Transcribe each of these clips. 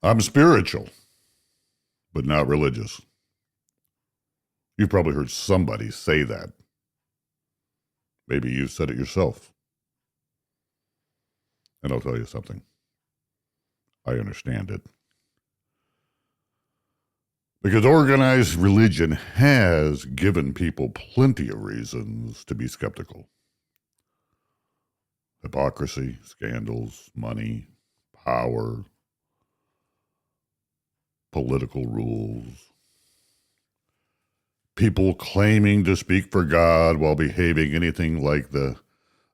I'm spiritual, but not religious. You've probably heard somebody say that. Maybe you said it yourself. And I'll tell you something. I understand it. Because organized religion has given people plenty of reasons to be skeptical. Hypocrisy, scandals, money, power, political rules. People claiming to speak for God while behaving anything like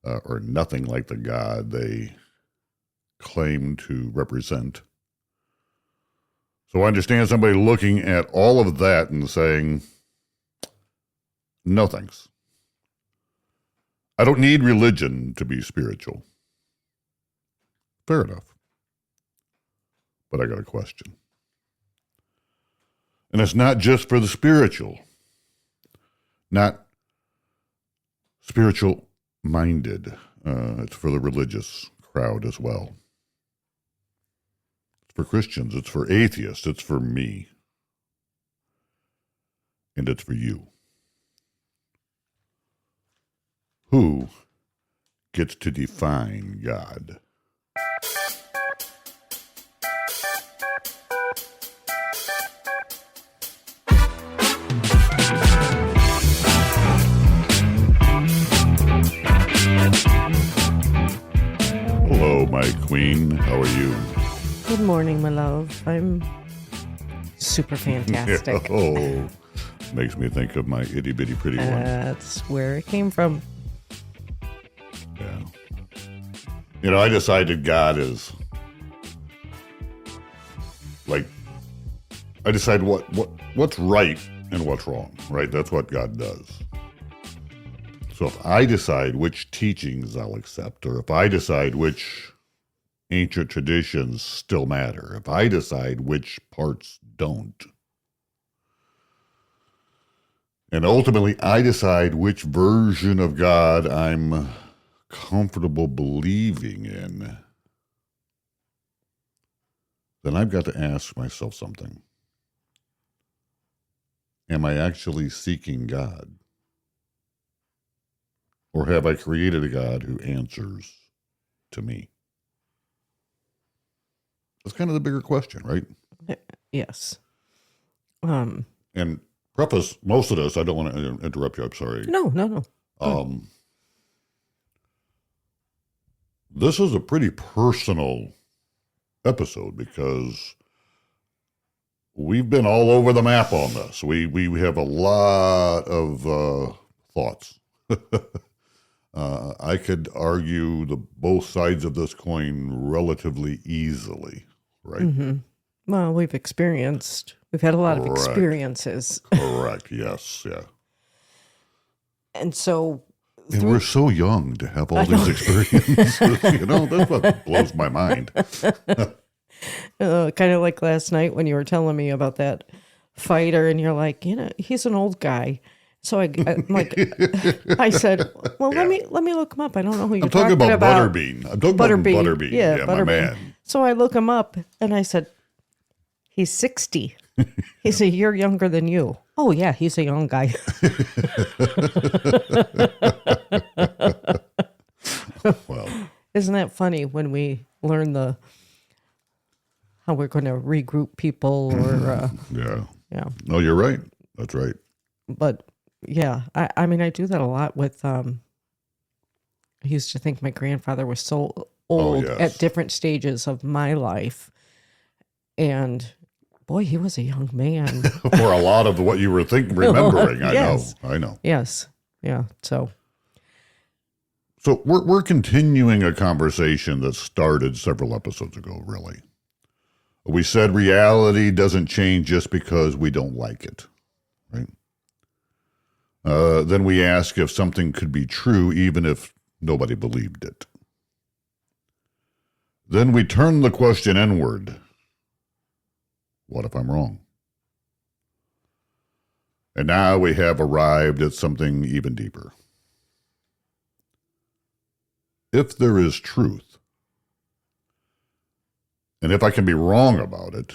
or nothing like the God they claim to represent. So I understand somebody looking at all of that and saying, no thanks. I don't need religion to be spiritual. Fair enough. But I got a question. And it's not just for the spiritual, not spiritual minded. It's for the religious crowd as well. It's for Christians, it's for atheists, it's for me. And it's for you. Who gets to define God? Hello, my queen. How are you? Good morning, my love. I'm super fantastic. Oh, makes me think of my itty bitty pretty one. That's where it came from. Yeah. I decided God is like, I decide what's right and what's wrong, right? That's what God does. So if I decide which teachings I'll accept, or if I decide which ancient traditions still matter, if I decide which parts don't, and ultimately I decide which version of God I'm comfortable believing in, then I've got to ask myself something. Am I actually seeking God? Or have I created a God who answers to me? That's kind of the bigger question, right? Yes. And preface most of this, I don't want to interrupt you, I'm sorry. No. This is a pretty personal episode because we've been all over the map on this. We have a lot of thoughts. I could argue both sides of this coin relatively easily, right? Mm-hmm. Well, we've had a lot of experiences. Correct, yes, yeah. And so... And we're so young to have all these experiences. That's what blows my mind. Kind of like last night when you were telling me about that fighter and you're like, he's an old guy. So I'm like, I said, well, Yeah. let me look him up. I don't know who you're I'm talking about about. Butterbean. I'm talking about Butterbean. Yeah, Butterbean. my man. So I look him up and I said, he's 60. He's a year younger than you. Oh, yeah, he's a young guy. Well, isn't that funny when we learn how we're going to regroup people or yeah. No, you're right. That's right. But yeah, I mean, I do that a lot with, I used to think my grandfather was so old at different stages of my life. And boy, he was a young man. For a lot of what you were remembering. Yes. I know. Yes. Yeah. So we're continuing a conversation that started several episodes ago, really. We said reality doesn't change just because we don't like it, right? Then we ask if something could be true even if nobody believed it. Then we turn the question inward. What if I'm wrong? And now we have arrived at something even deeper. If there is truth, And if I can be wrong about it,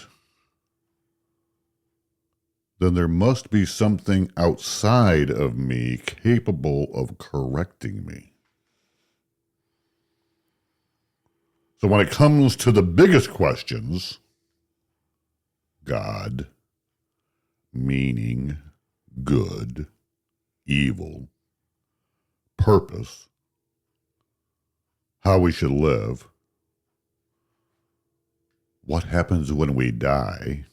then there must be something outside of me capable of correcting me. So when it comes to the biggest questions, God, meaning, good, evil, purpose, how we should live, what happens when we die,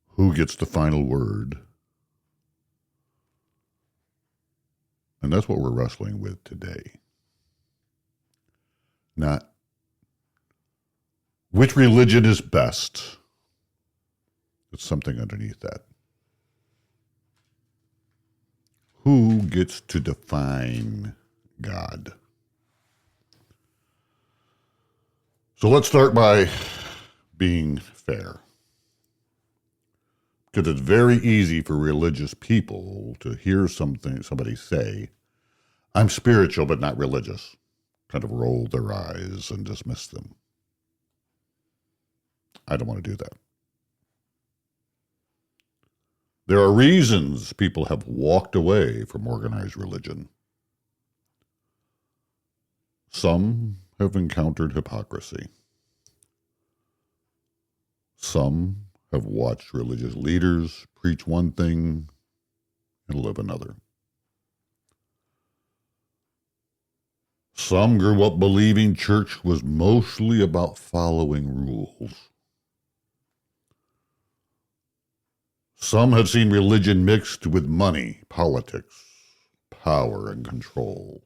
who gets the final word, and that's what we're wrestling with today. Not which religion is best. It's something underneath that. Who gets to define God? So let's start by being fair. Because it's very easy for religious people to hear somebody say, I'm spiritual but not religious. Kind of roll their eyes and dismiss them. I don't want to do that. There are reasons people have walked away from organized religion. Some have encountered hypocrisy. Some have watched religious leaders preach one thing and live another. Some grew up believing church was mostly about following rules. Some had seen religion mixed with money, politics, power, and control.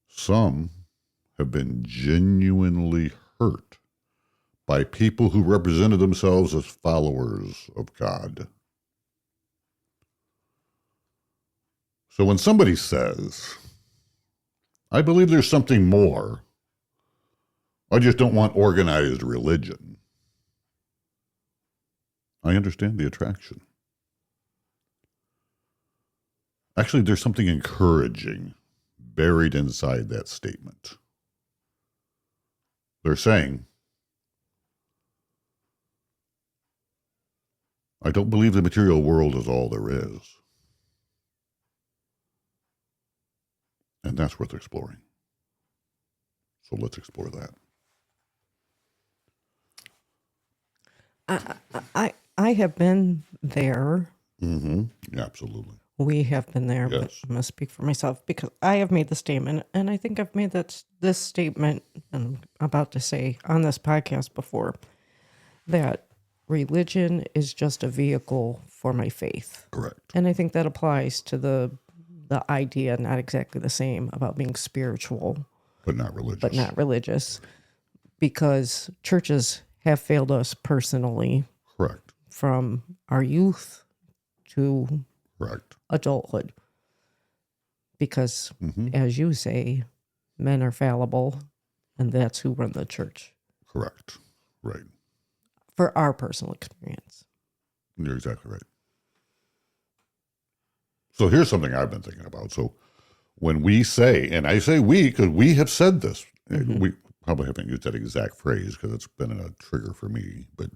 Some have been genuinely hurt by people who represented themselves as followers of God. So when somebody says, I believe there's something more, I just don't want organized religion, I understand the attraction. Actually, there's something encouraging buried inside that statement. They're saying, I don't believe the material world is all there is. And that's worth exploring. So let's explore that. I have been there. Mm-hmm. Yeah, absolutely. We have been there, Yes. but I'm going to speak for myself because I have made the statement, and I think I've made this statement, and I'm about to say on this podcast before, that religion is just a vehicle for my faith. Correct. And I think that applies to the idea, not exactly the same, about being spiritual, But not religious. Because churches have failed us personally. Correct. From our youth to Correct. adulthood. Because, as you say, men are fallible, and that's who run the church. Correct. Right. For our personal experience. You're exactly right. So here's something I've been thinking about. So when we say, and I say we because we have said this, we probably haven't used that exact phrase because it's been a trigger for me, but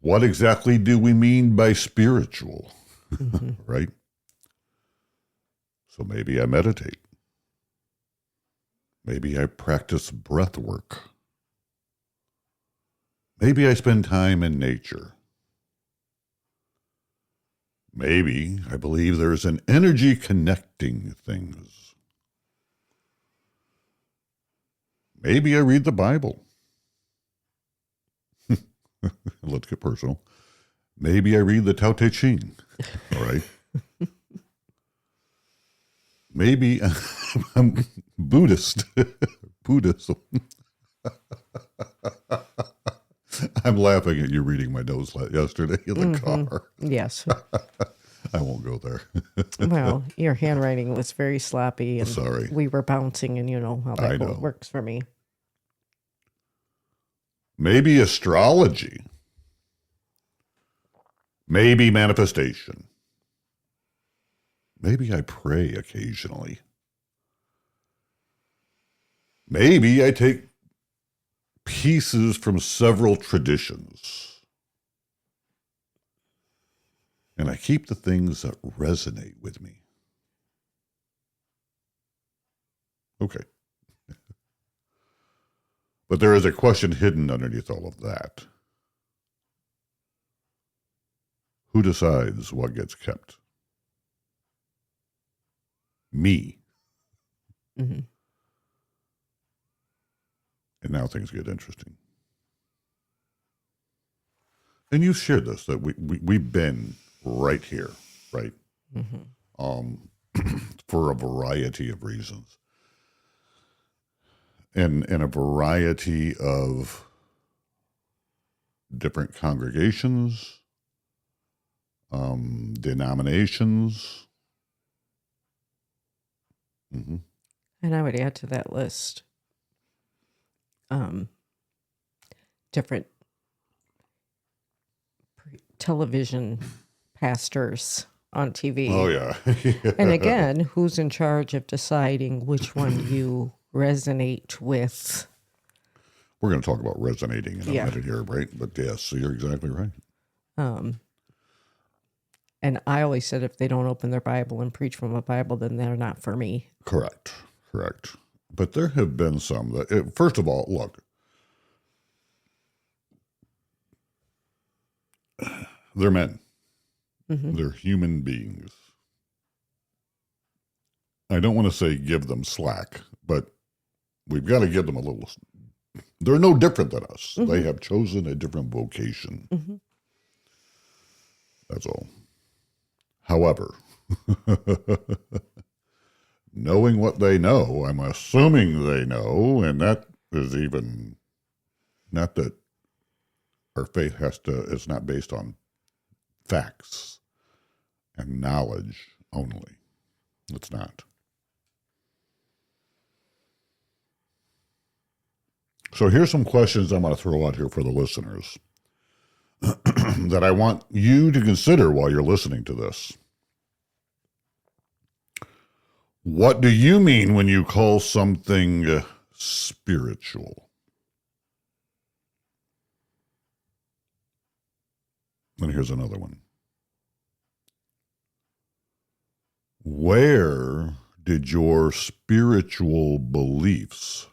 what exactly do we mean by spiritual? Right? So maybe I meditate. Maybe I practice breath work. Maybe I spend time in nature. Maybe I believe there's an energy connecting things. Maybe I read the Bible. Let's get personal. Maybe I read the Tao Te Ching. All right. Maybe I'm Buddhist. Buddhism. I'm laughing at you reading my notes yesterday in the car. Yes. I won't go there. Well, your handwriting was very sloppy. And Sorry. we were bouncing, and you know how that works for me. Maybe astrology. Maybe manifestation. Maybe I pray occasionally. Maybe I take pieces from several traditions. And I keep the things that resonate with me. Okay. But there is a question hidden underneath all of that. Who decides what gets kept? Me. Mm-hmm. And now things get interesting. And you shared this, that we've been right here, right? Mm-hmm. For a variety of reasons. And a variety of different congregations, denominations. Mm-hmm. And I would add to that list different television pastors on TV. Oh, yeah. And again, who's in charge of deciding which one you resonate with? We're going to talk about resonating in a minute here, right? But yes, so you're exactly right. And I always said if they don't open their Bible and preach from a Bible, then they're not for me. Correct. But there have been some that, first of all, look, they're men. Mm-hmm. They're human beings. I don't want to say give them slack, but we've got to give them a little. They're no different than us. Mm-hmm. They have chosen a different vocation. Mm-hmm. That's all. However, knowing what they know, I'm assuming they know, and that is even not that our faith is not based on facts and knowledge only. It's not. So here's some questions I'm going to throw out here for the listeners that I want you to consider while you're listening to this. What do you mean when you call something spiritual? And here's another one. Where did your spiritual beliefs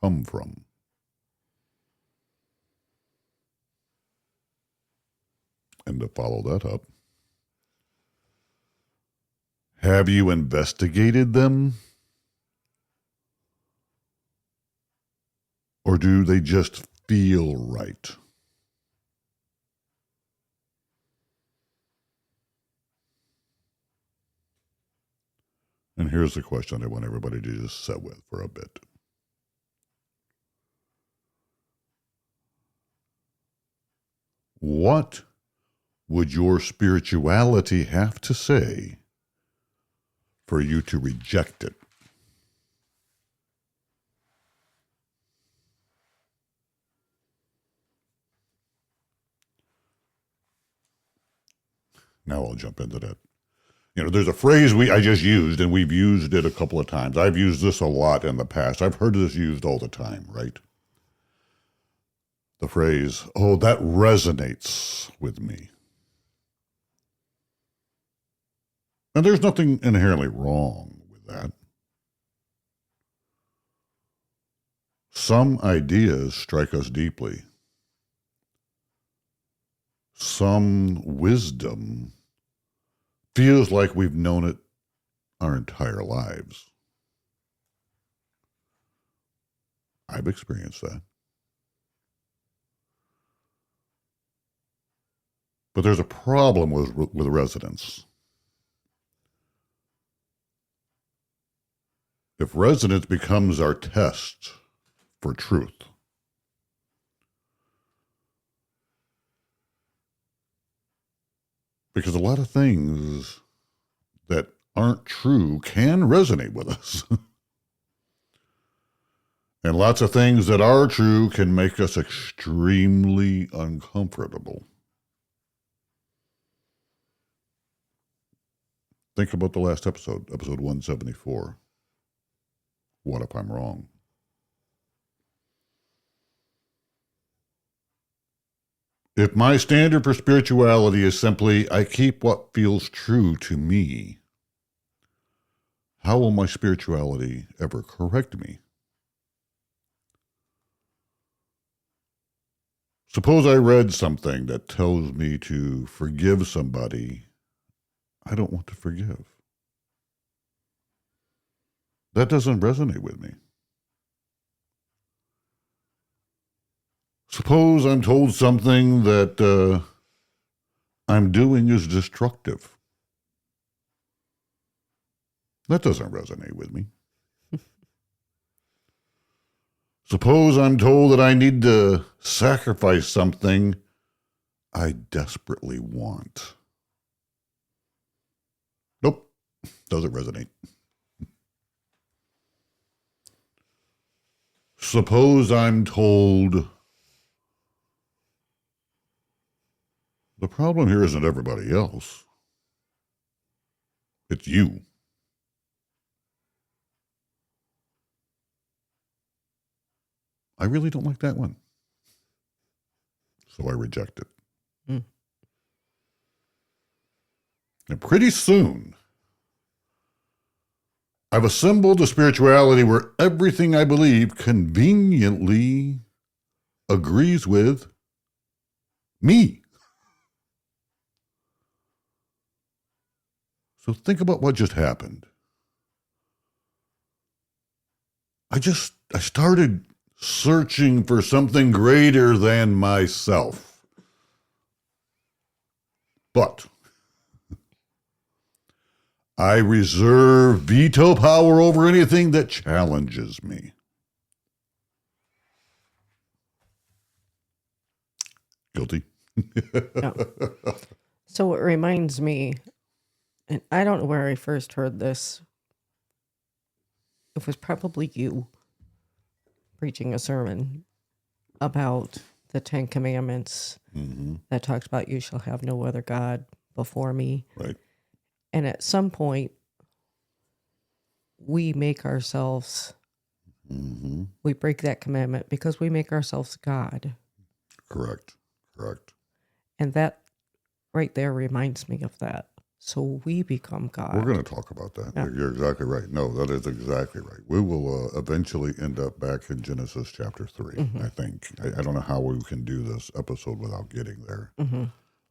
come from? And to follow that up, have you investigated them? Or do they just feel right? And here's the question I want everybody to just sit with for a bit. What would your spirituality have to say for you to reject it? Now I'll jump into that. There's a phrase I just used, and we've used it a couple of times. I've used this a lot in the past. I've heard this used all the time, right? The phrase, oh, that resonates with me. And there's nothing inherently wrong with that. Some ideas strike us deeply. Some wisdom feels like we've known it our entire lives. I've experienced that. But there's a problem with resonance. If resonance becomes our test for truth, because a lot of things that aren't true can resonate with us. And lots of things that are true can make us extremely uncomfortable. Think about the last episode, episode 174. What if I'm wrong? If my standard for spirituality is simply, I keep what feels true to me, how will my spirituality ever correct me? Suppose I read something that tells me to forgive somebody I don't want to forgive. That doesn't resonate with me. Suppose I'm told something that I'm doing is destructive. That doesn't resonate with me. Suppose I'm told that I need to sacrifice something I desperately want. Nope, doesn't resonate. Suppose I'm told the problem here isn't everybody else. It's you. I really don't like that one. So I reject it. And pretty soon, I've assembled a spirituality where everything I believe conveniently agrees with me. So think about what just happened. I started searching for something greater than myself. But I reserve veto power over anything that challenges me. Guilty. No. So it reminds me, and I don't know where I first heard this. It was probably you preaching a sermon about the 10 Commandments that talks about you shall have no other God before me. Right. And at some point, we make ourselves, we break that commandment because we make ourselves God. Correct. And that right there reminds me of that. So we become God. We're going to talk about that. Yeah. You're exactly right. No, that is exactly right. We will eventually end up back in Genesis chapter 3, I think. I don't know how we can do this episode without getting there.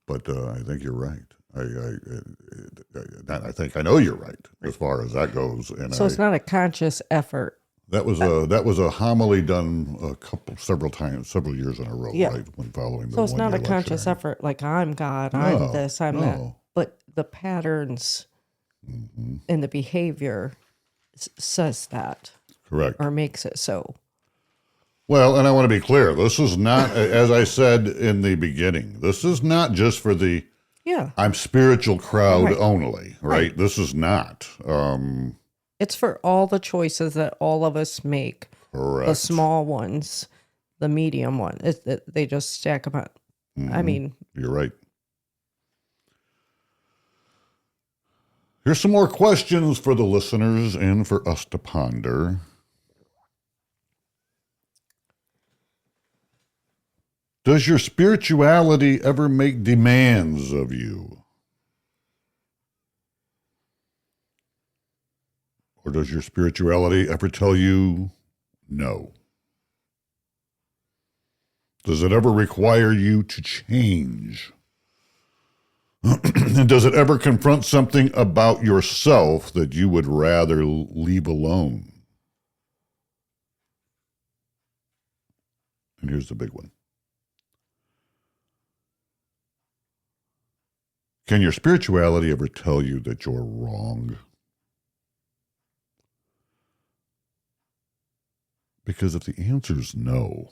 But I think you're right. I think I know you're right as far as that goes. And so it's not a conscious effort. That was a homily done several years in a row, right? When following the. So it's not a conscious effort, like I'm God, I'm this, I'm that. But the patterns and the behavior says that. Correct. Or makes it so. Well, and I want to be clear. This is not, as I said in the beginning, this is not just for the I'm spiritual crowd only, right? This is not. It's for all the choices that all of us make. Correct. The small ones, the medium ones. They just stack them up. I mean. You're right. Here's some more questions for the listeners and for us to ponder. Does your spirituality ever make demands of you? Or does your spirituality ever tell you no? Does it ever require you to change? And does it ever confront something about yourself that you would rather leave alone? And here's the big one. Can your spirituality ever tell you that you're wrong? Because if the answer is no,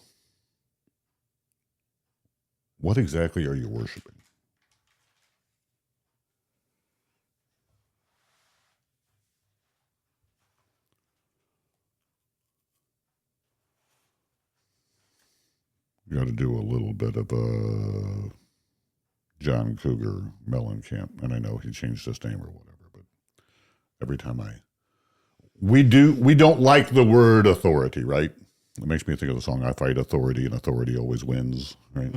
what exactly are you worshiping? You got to do a little bit of a John Cougar Mellencamp, and I know he changed his name or whatever, but every time we don't like the word authority, right? It makes me think of the song "I Fight Authority and Authority Always Wins," right?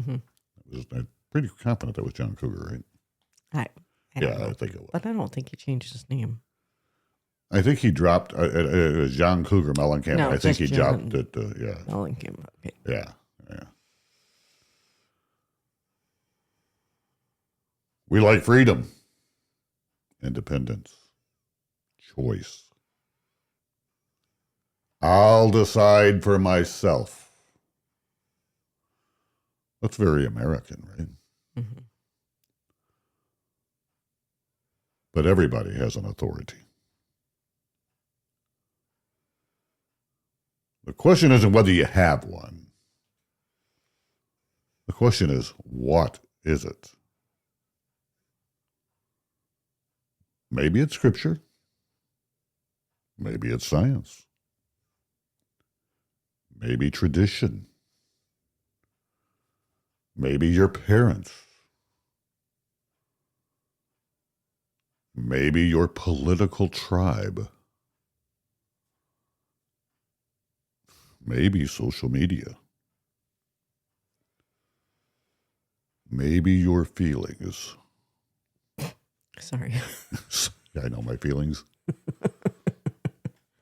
I'm pretty confident that was John Cougar, right? I don't know. I think it was, but I don't think he changed his name. I think he dropped it was John Cougar Mellencamp. No, I think he dropped it. Yeah, Mellencamp. Okay. Yeah. We like freedom, independence, choice. I'll decide for myself. That's very American, right? But everybody has an authority. The question isn't whether you have one. The question is, what is it? Maybe it's scripture. Maybe it's science. Maybe tradition. Maybe your parents. Maybe your political tribe. Maybe social media. Maybe your feelings. Sorry. I know my feelings.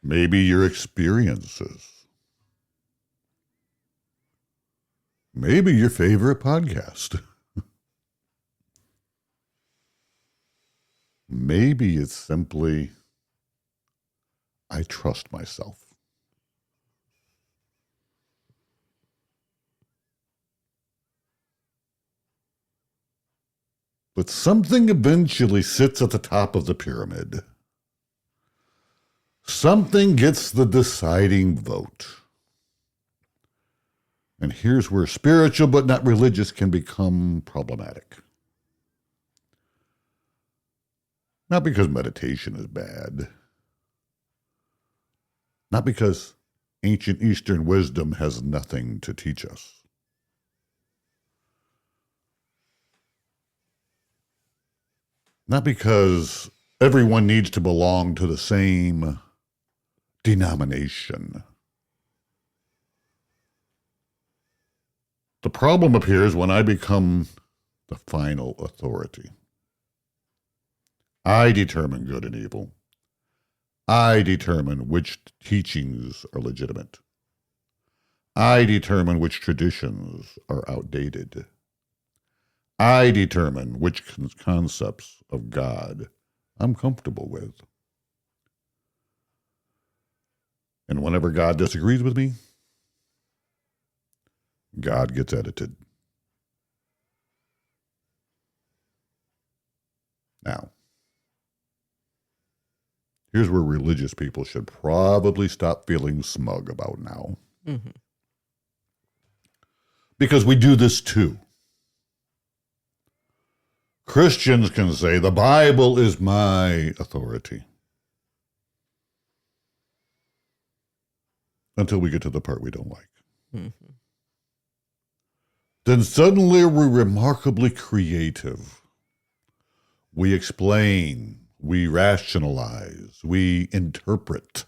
Maybe your experiences. Maybe your favorite podcast. Maybe it's simply, I trust myself. But something eventually sits at the top of the pyramid. Something gets the deciding vote. And here's where spiritual but not religious can become problematic. Not because meditation is bad. Not because ancient Eastern wisdom has nothing to teach us. Not because everyone needs to belong to the same denomination. The problem appears when I become the final authority. I determine good and evil. I determine which teachings are legitimate. I determine which traditions are outdated. I determine which concepts of God I'm comfortable with. And whenever God disagrees with me, God gets edited. Now, here's where religious people should probably stop feeling smug about now. Because we do this too. Christians can say, the Bible is my authority. Until we get to the part we don't like. Then suddenly we're remarkably creative. We explain, we rationalize, we interpret.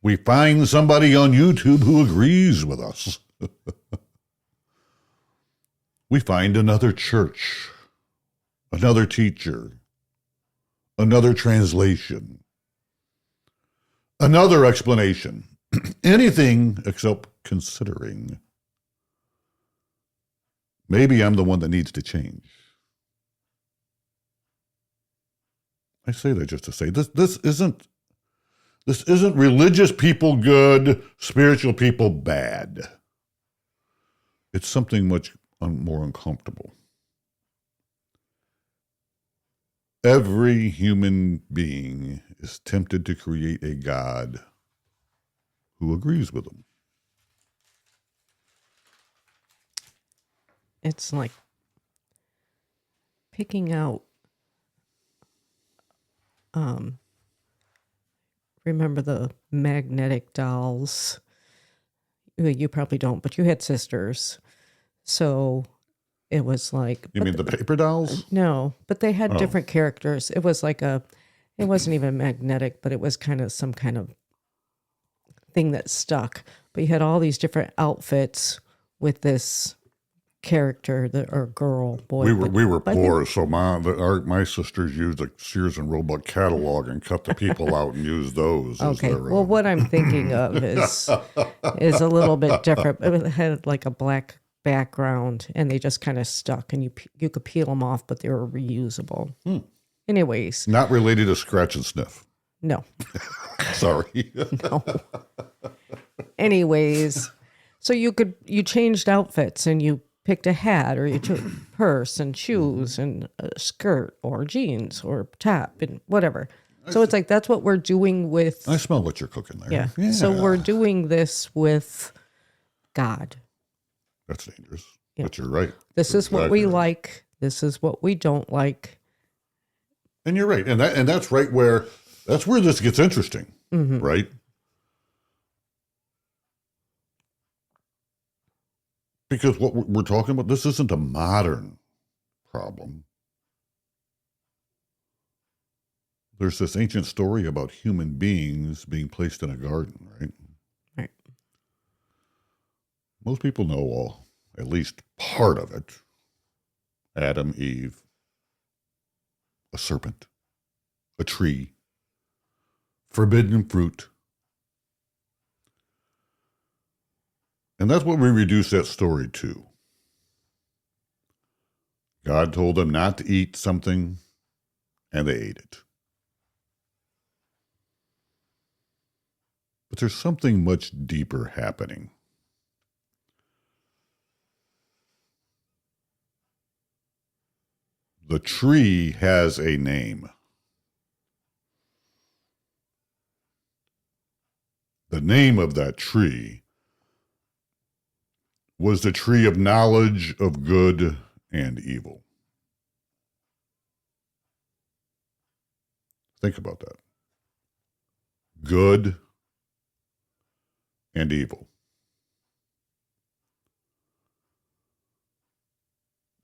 We find somebody on YouTube who agrees with us. We find another church, another teacher, another translation, another explanation, anything except considering. Maybe I'm the one that needs to change. I say that just to say this isn't religious people good, spiritual people bad. It's something much more uncomfortable. Every human being is tempted to create a God who agrees with them. It's like picking out, remember the magnetic dolls? You probably don't, but you had sisters. So it was like... You mean the paper dolls? No, but they had different characters. It was like a It wasn't even magnetic, but it was kind of some kind of thing that stuck. But you had all these different outfits with this character or girl, boy. We were poor, so my sisters used the Sears and Roebuck catalog and cut the people out and used those. Okay. Well, what I'm thinking of is a little bit different. It had like a black background, and they just kind of stuck, and you could peel them off, but they were reusable. Anyways, not related to Scratch and Sniff. No. Sorry. No. Anyways, so you changed outfits, and you picked a hat, or you took a purse and shoes and a skirt or jeans or top and whatever. So it's like that's what we're doing with. I smell what you're cooking there. Yeah. So we're doing this with God. That's dangerous. Yeah. But you're right. This is what we like. This is what we don't like. And you're right. And that's right where this gets interesting, right? Because what we're talking about, this isn't a modern problem. There's this ancient story about human beings being placed in a garden, right? Right. Most people know at least part of it. Adam, Eve, a serpent, a tree, forbidden fruit. And that's what we reduce that story to. God told them not to eat something, and they ate it. But there's something much deeper happening. The tree has a name. The name of that tree was the tree of knowledge of good and evil. Think about that. Good and evil.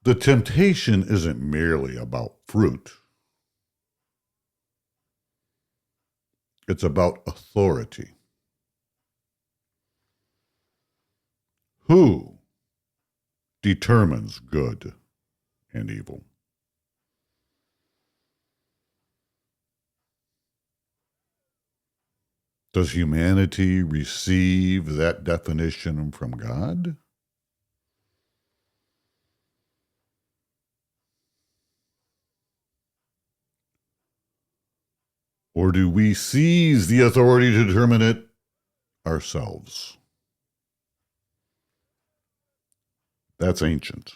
The temptation isn't merely about fruit. It's about authority. Who determines good and evil? Does humanity receive that definition from God? Or do we seize the authority to determine it ourselves? That's ancient.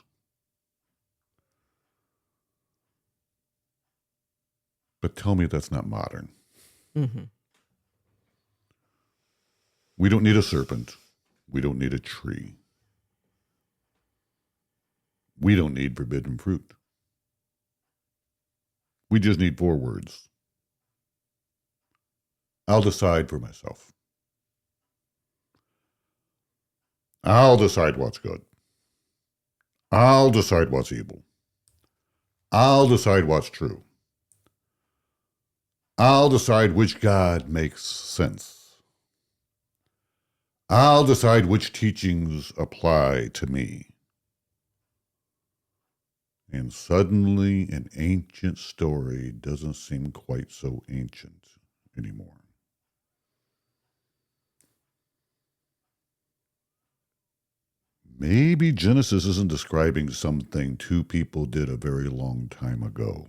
But tell me that's not modern. Mm-hmm. We don't need a serpent. We don't need a tree. We don't need forbidden fruit. We just need 4 words. I'll decide for myself. I'll decide what's good. I'll decide what's evil. I'll decide what's true. I'll decide which God makes sense. I'll decide which teachings apply to me. And suddenly an ancient story doesn't seem quite so ancient anymore. Maybe Genesis isn't describing something 2 people did a very long time ago.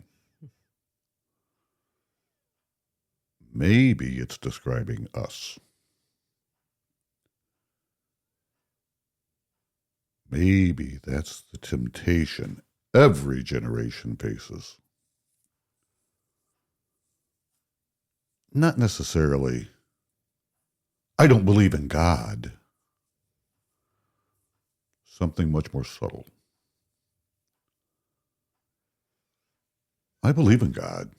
Maybe it's describing us. Maybe that's the temptation every generation faces. Not necessarily, I don't believe in God. Something much more subtle. I believe in God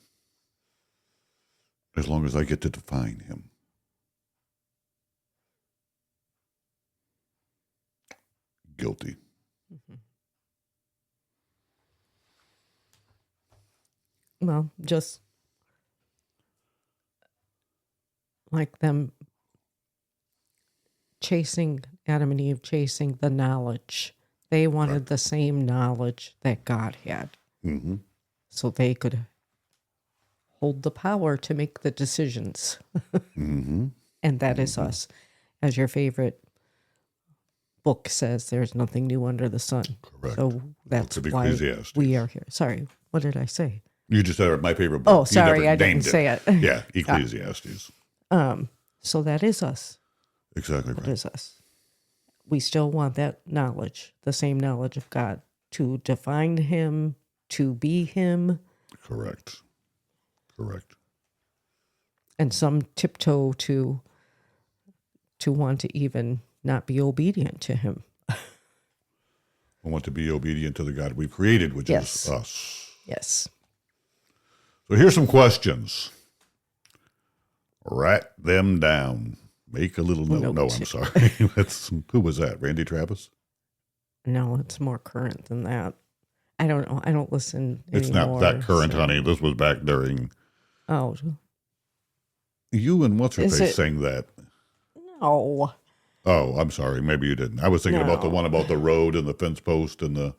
as long as I get to define him. Guilty. Mm-hmm. Well, just like them Adam and Eve chasing the knowledge. They wanted the same knowledge that God had. Mm-hmm. So they could hold the power to make the decisions. Mm-hmm. And that is us. As your favorite book says, there's nothing new under the sun. Correct. So that's why we are here. Sorry, what did I say? You just said my favorite book. Oh, sorry, I didn't say it. Yeah, Ecclesiastes. So that is us. Exactly right. That is us. We still want that knowledge, the same knowledge of God, to define him, to be him. Correct. And some tiptoe to want to even not be obedient to him. I want to be obedient to the God we created, which is us. Yes. So here's some questions. Write them down. Make a little note. No, I'm sorry. Who was that? Randy Travis? No, it's more current than that. I don't know. I don't listen anymore. It's not that current, honey. This was back during... Oh. You and what's-her-face sang that. No. Oh, I'm sorry. Maybe you didn't. I was thinking about the one about the road and the fence post and the...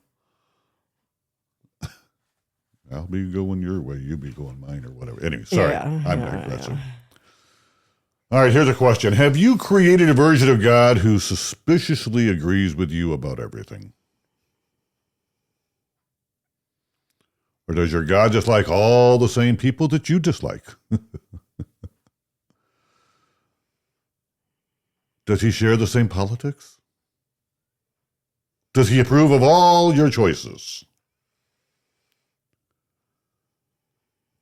I'll be going your way. You be going mine or whatever. Anyway, sorry. I'm digressing. All right, here's a question. Have you created a version of God who suspiciously agrees with you about everything? Or does your God just like all the same people that you dislike? Does he share the same politics? Does he approve of all your choices?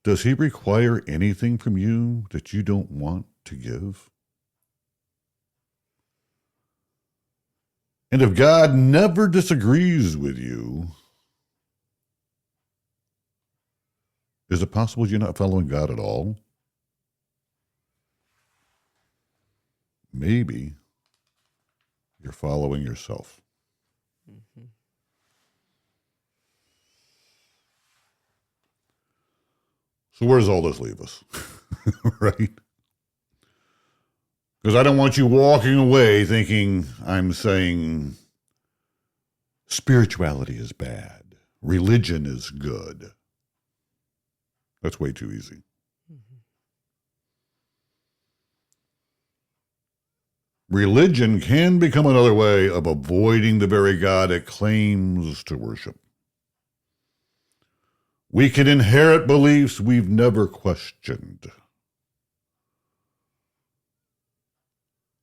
Does he require anything from you that you don't want to give? And if God never disagrees with you, is it possible you're not following God at all? Maybe you're following yourself. Mm-hmm. So where does all this leave us? Right? Because I don't want you walking away thinking I'm saying spirituality is bad, religion is good. That's way too easy. Mm-hmm. Religion can become another way of avoiding the very God it claims to worship. We can inherit beliefs we've never questioned.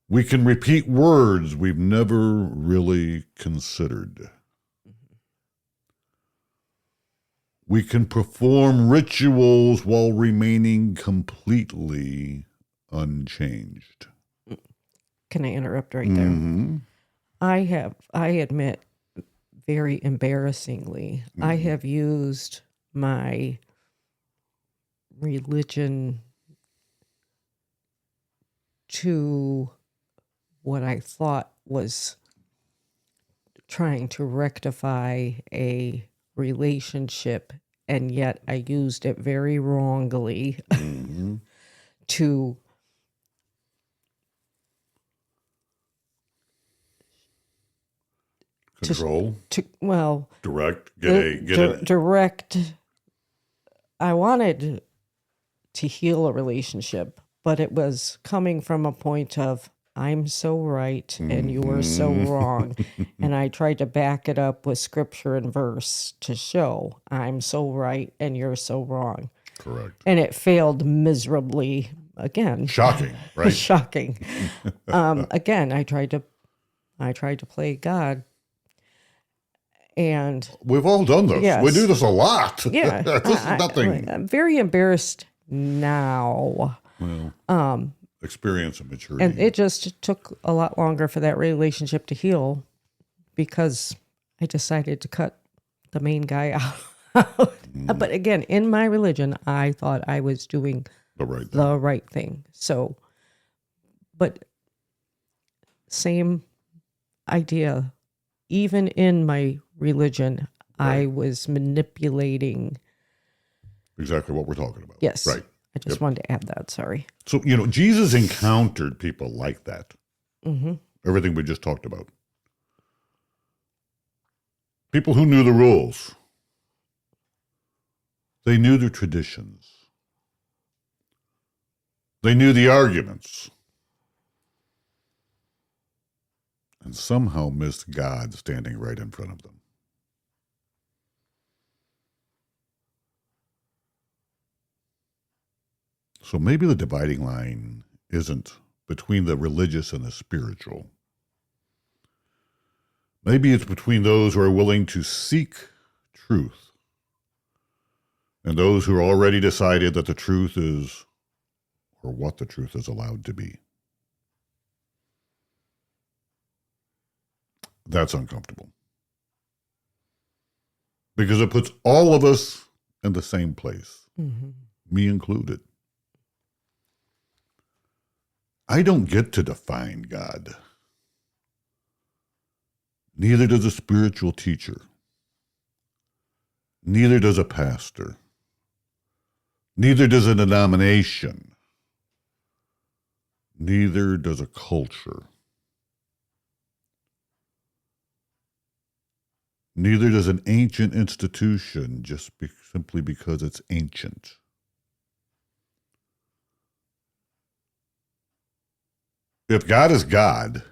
We can repeat words we've never really considered. We can perform rituals while remaining completely unchanged. Can I interrupt right there? Mm-hmm. I admit, very embarrassingly, I have used my religion to what I thought was trying to rectify a relationship, and yet I used it very wrongly to control, direct, direct. I wanted to heal a relationship, but it was coming from a point of I'm so right and you are so wrong. And I tried to back it up with scripture and verse to show I'm so right and you're so wrong. Correct. And it failed miserably again. Shocking, right? Shocking. Again, I tried to play God. And we've all done this. Yes. We do this a lot. Yeah. This is nothing. I'm very embarrassed now. Well, experience and maturity. And it just took a lot longer for that relationship to heal because I decided to cut the main guy out. But again, in my religion, I thought I was doing the right thing. So, but same idea. Even in my religion, I was manipulating. Exactly what we're talking about. Yes. Right. I just wanted to add that. Sorry. So, Jesus encountered people like that. Mm-hmm. Everything we just talked about. People who knew the rules. They knew the traditions. They knew the arguments. And somehow missed God standing right in front of them. So maybe the dividing line isn't between the religious and the spiritual. Maybe it's between those who are willing to seek truth and those who are already decided that the truth is, or what the truth is allowed to be. That's uncomfortable. Because it puts all of us in the same place, me included. I don't get to define God. Neither does a spiritual teacher. Neither does a pastor. Neither does a denomination. Neither does a culture. Neither does an ancient institution simply because it's ancient. If God is God,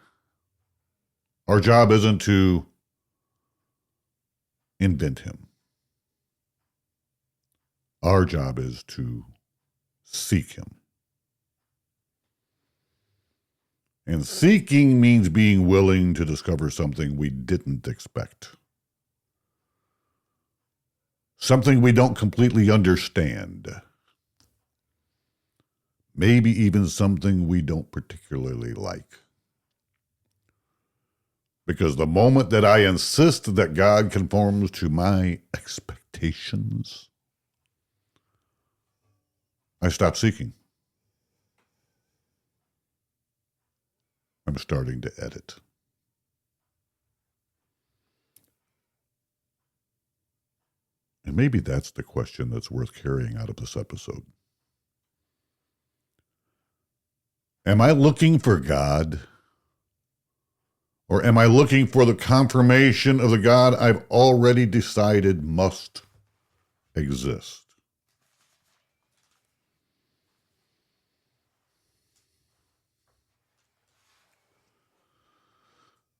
our job isn't to invent him. Our job is to seek him. And seeking means being willing to discover something we didn't expect. Something we don't completely understand. Maybe even something we don't particularly like. Because the moment that I insist that God conforms to my expectations, I stop seeking. I'm starting to edit. And maybe that's the question that's worth carrying out of this episode. Am I looking for God? Or am I looking for the confirmation of the God I've already decided must exist?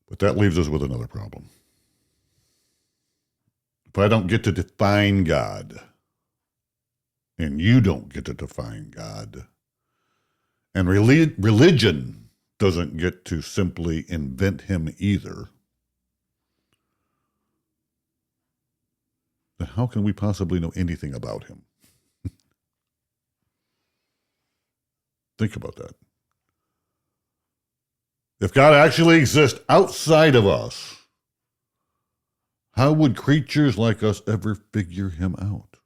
But that leaves us with another problem. If I don't get to define God, and you don't get to define God, and religion doesn't get to simply invent him either, then how can we possibly know anything about him? Think about that. If God actually exists outside of us, how would creatures like us ever figure him out?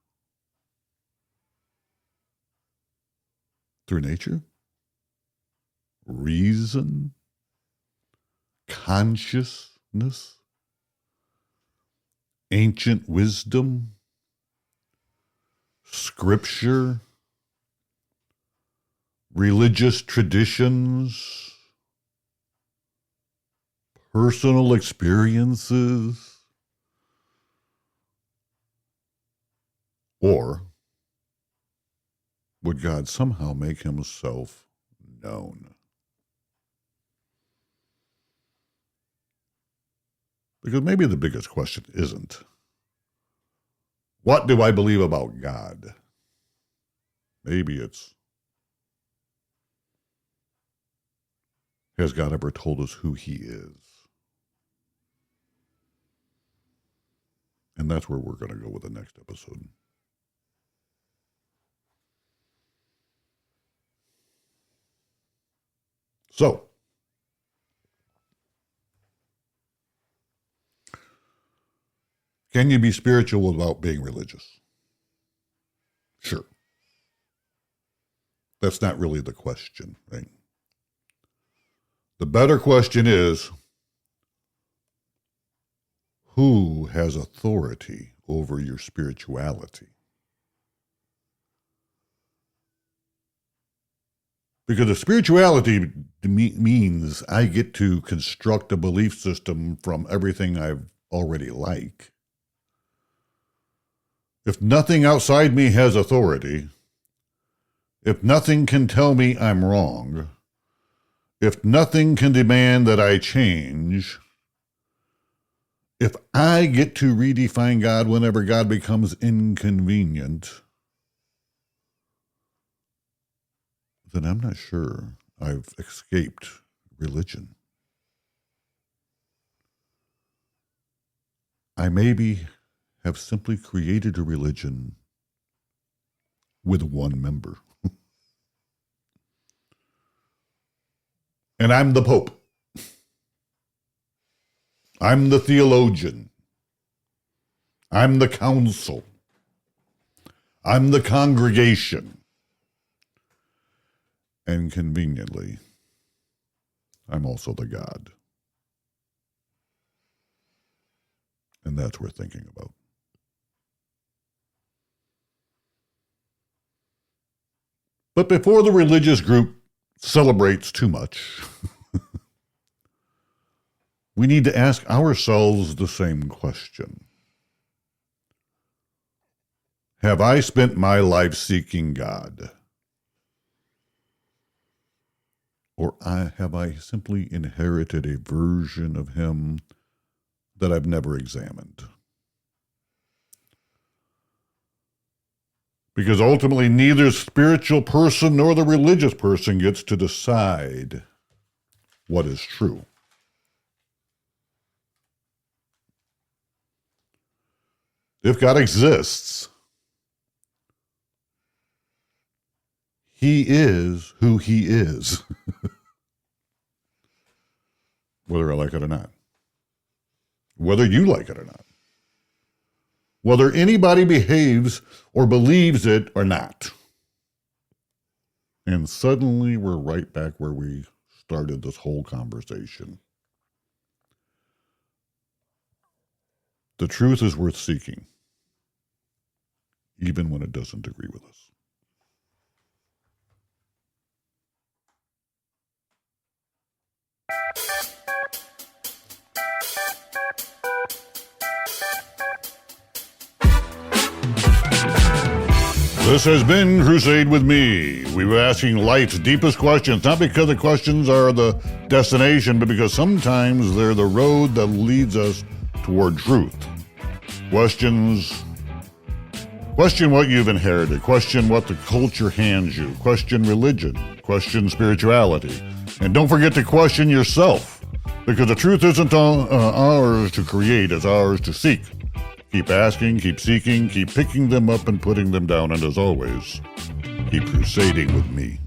Through nature? Reason? Consciousness? Ancient wisdom? Scripture? Religious traditions? Personal experiences? Or would God somehow make himself known? Because maybe the biggest question isn't, what do I believe about God? Maybe it's, has God ever told us who he is? And that's where we're going to go with the next episode. So, can you be spiritual without being religious? Sure. That's not really the question, right? The better question is, who has authority over your spirituality? Because if spirituality means I get to construct a belief system from everything I've already like, if nothing outside me has authority, if nothing can tell me I'm wrong, if nothing can demand that I change, if I get to redefine God whenever God becomes inconvenient, then I'm not sure I've escaped religion. I maybe have simply created a religion with one member. And I'm the Pope. I'm the theologian. I'm the council. I'm the congregation. And conveniently, I'm also the God. And that's worth thinking about. But before the religious group celebrates too much, we need to ask ourselves the same question. Have I spent my life seeking God? Or have I simply inherited a version of him that I've never examined? Because ultimately, neither spiritual person nor the religious person gets to decide what is true. If God exists, he is who he is, whether I like it or not, whether you like it or not, whether anybody behaves or believes it or not. And suddenly we're right back where we started this whole conversation. The truth is worth seeking, even when it doesn't agree with us. This has been Crusade with Me. We were asking life's deepest questions, not because the questions are the destination, but because sometimes they're the road that leads us toward truth. Question what you've inherited. Question what the culture hands you. Question religion. Question spirituality. And don't forget to question yourself, because the truth isn't ours to create, it's ours to seek. Keep asking, keep seeking, keep picking them up and putting them down, and as always, keep crusading with me.